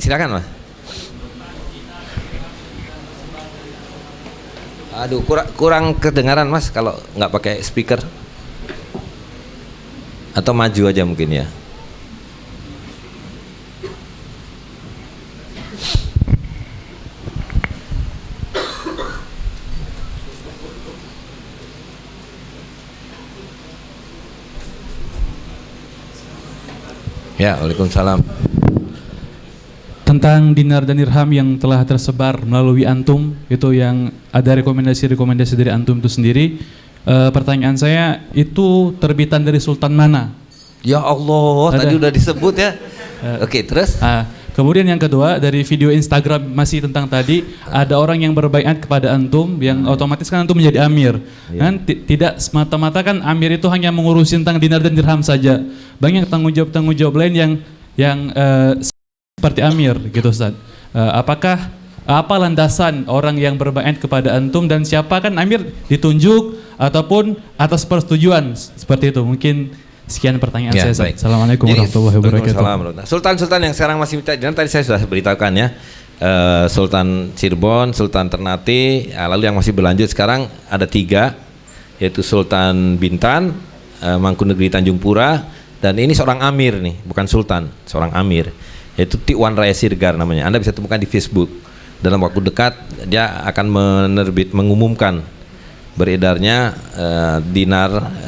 silakan Mas. Aduh, kurang kedengaran Mas kalau nggak pakai speaker. Atau maju aja mungkin ya. Ya, waalaikumsalam. Tentang dinar dan dirham yang telah tersebar melalui antum, itu yang ada rekomendasi-rekomendasi dari antum itu sendiri. Pertanyaan saya, itu terbitan dari sultan mana? Ya Allah, Ada. tadi udah disebut ya. Oke, terus? Kemudian yang kedua, dari video Instagram masih tentang tadi, ada orang yang berbaiat kepada antum, yang otomatis kan antum menjadi amir. Kan tidak semata-mata kan amir itu hanya mengurusi tentang dinar dan dirham saja. Banyak tanggung jawab lain yang seperti amir gitu Ustaz. Apakah apa landasan orang yang berbaiat kepada antum, dan siapa kan amir ditunjuk ataupun atas persetujuan seperti itu? Mungkin sekian pertanyaan Ya, saya. baik. Assalamualaikum warahmatullahi wabarakatuh. Sultan-sultan yang sekarang masih minta dinar tadi saya sudah beritahukan ya. Sultan Cirebon, Sultan Ternate, lalu yang masih berlanjut sekarang ada 3, yaitu Sultan Bintan, Mangkunegara Tanjung Pura, dan ini seorang amir nih, bukan sultan, seorang amir, yaitu Tiwan Raya Sirgar namanya. Anda bisa temukan di Facebook. Dalam waktu dekat dia akan mengumumkan beredarnya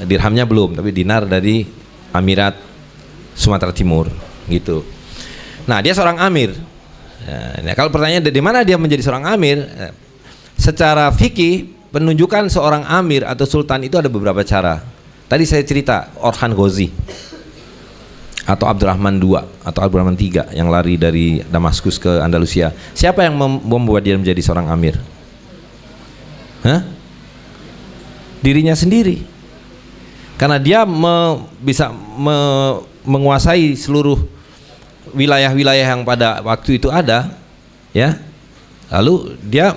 dirhamnya belum, tapi dinar dari Amirat Sumatera Timur gitu. Nah, dia seorang amir. Nah, kalau pertanyaan dari mana dia menjadi seorang amir, secara fikih penunjukan seorang amir atau sultan itu ada beberapa cara. Tadi saya cerita Orhan Ghazi atau Abdurrahman II atau Abdurrahman III yang lari dari Damaskus ke Andalusia. Siapa yang membuat dia menjadi seorang amir? Dirinya sendiri. Karena dia bisa menguasai seluruh wilayah-wilayah yang pada waktu itu ada, ya. Lalu dia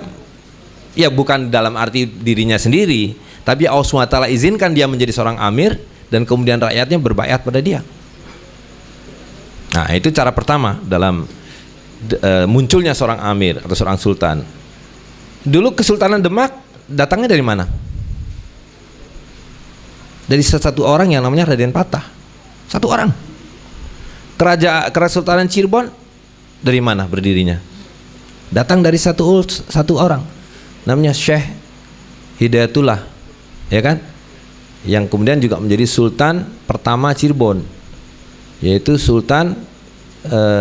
ya bukan dalam arti dirinya sendiri, tapi Allah SWT izinkan dia menjadi seorang amir dan kemudian rakyatnya berbaiat pada dia. Nah, itu cara pertama dalam munculnya seorang amir atau seorang sultan. Dulu Kesultanan Demak datangnya dari mana? Dari satu orang yang namanya Raden Patah. Satu orang. Kesultanan Cirebon dari mana berdirinya? Datang dari satu orang namanya Syekh Hidayatullah, ya kan? Yang kemudian juga menjadi sultan pertama Cirebon, yaitu Sultan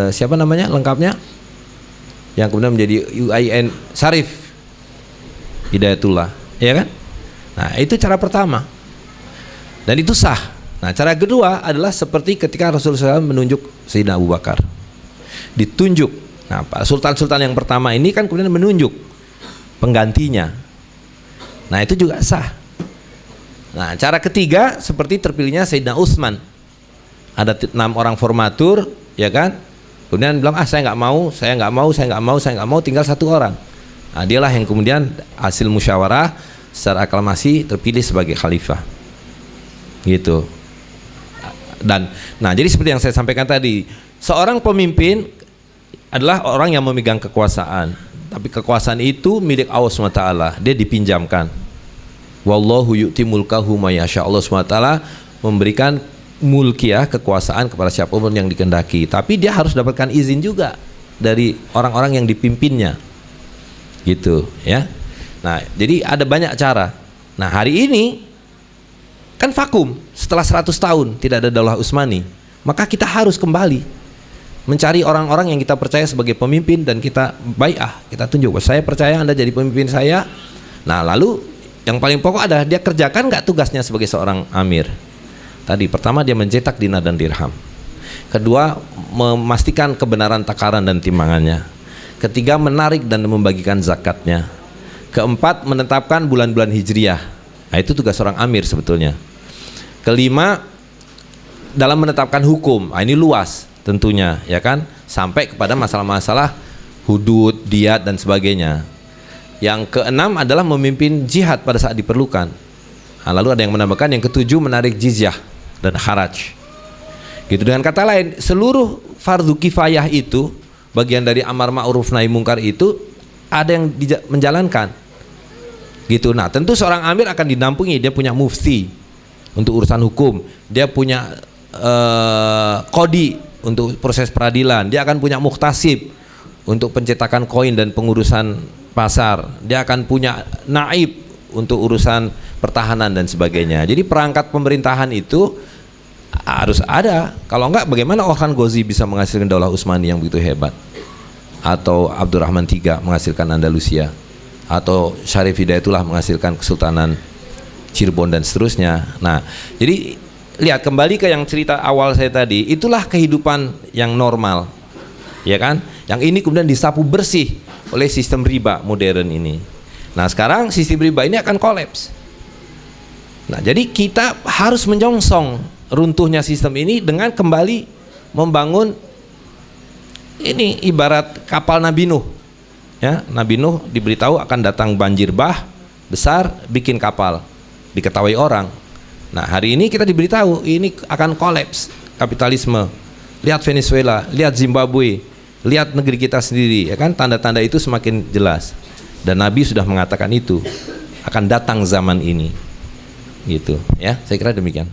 siapa namanya lengkapnya, yang kemudian menjadi UIN Syarif Hidayatullah, ya kan? Nah, itu cara pertama dan itu sah. Nah, cara kedua adalah seperti ketika Rasulullah SAW menunjuk Sayyidina Abu Bakar, ditunjuk. Nah, Pak Sultan-Sultan yang pertama ini kan kemudian menunjuk penggantinya. Nah, itu juga sah. Nah, cara ketiga seperti terpilihnya Sayyidina Utsman. Ada 6 orang formatur, ya kan? Kemudian bilang, saya nggak mau, tinggal 1 orang. Nah, dialah yang kemudian hasil musyawarah secara aklamasi terpilih sebagai khalifah. Gitu. Dan nah, jadi seperti yang saya sampaikan tadi, seorang pemimpin adalah orang yang memegang kekuasaan, tapi kekuasaan itu milik Allah SWT, dia dipinjamkan. Wallahu yu'ti mulkahu may yasha. Allah SWT memberikan mulkiyah, kekuasaan kepada siapapun yang dikehendaki, tapi dia harus dapatkan izin juga dari orang-orang yang dipimpinnya, gitu ya. Nah, jadi ada banyak cara. Nah, hari ini kan vakum setelah 100 tahun tidak ada Daulah Utsmani, maka kita harus kembali mencari orang-orang yang kita percaya sebagai pemimpin dan kita bai'ah, kita tunjuk, saya percaya Anda jadi pemimpin saya. Nah, lalu yang paling pokok adalah dia kerjakan nggak tugasnya sebagai seorang amir. Tadi pertama dia mencetak dinar dan dirham, kedua memastikan kebenaran takaran dan timbangannya, ketiga menarik dan membagikan zakatnya, keempat menetapkan bulan-bulan hijriyah. Nah, itu tugas seorang amir sebetulnya. Kelima dalam menetapkan hukum. Nah, ini luas tentunya, ya kan, sampai kepada masalah-masalah hudud, diat dan sebagainya. Yang keenam adalah memimpin jihad pada saat diperlukan. Nah, lalu ada yang menambahkan yang ketujuh menarik jizyah dan haraj. Gitu, dengan kata lain, seluruh fardu kifayah itu bagian dari amar ma'ruf nahi mungkar itu ada yang menjalankan. Gitu. Nah, tentu seorang amir akan dinampingi, dia punya mufti untuk urusan hukum, dia punya kodi untuk proses peradilan, dia akan punya muktasib untuk pencetakan koin dan pengurusan pasar, dia akan punya naib untuk urusan pertahanan dan sebagainya. Jadi perangkat pemerintahan itu harus ada. Kalau enggak, bagaimana Orhan Ghazi bisa menghasilkan Daulah Utsmani yang begitu hebat, atau Abdurrahman III menghasilkan Andalusia, atau Syarif Hidayatullah menghasilkan Kesultanan Cirebon dan seterusnya. Nah, jadi lihat kembali ke yang cerita awal saya tadi, itulah kehidupan yang normal, ya kan? Yang ini kemudian disapu bersih oleh sistem riba modern ini. Nah, sekarang sistem riba ini akan kolaps. Nah, jadi kita harus menyongsong runtuhnya sistem ini dengan kembali membangun ini ibarat kapal Nabi Nuh. Ya, Nabi Nuh diberitahu akan datang banjir bah besar, bikin kapal, diketahui orang. Nah, hari ini kita diberitahu ini akan kolaps kapitalisme. Lihat Venezuela, lihat Zimbabwe, lihat negeri kita sendiri, ya kan, tanda-tanda itu semakin jelas. Dan Nabi sudah mengatakan itu akan datang zaman ini. Gitu, ya. Saya kira demikian.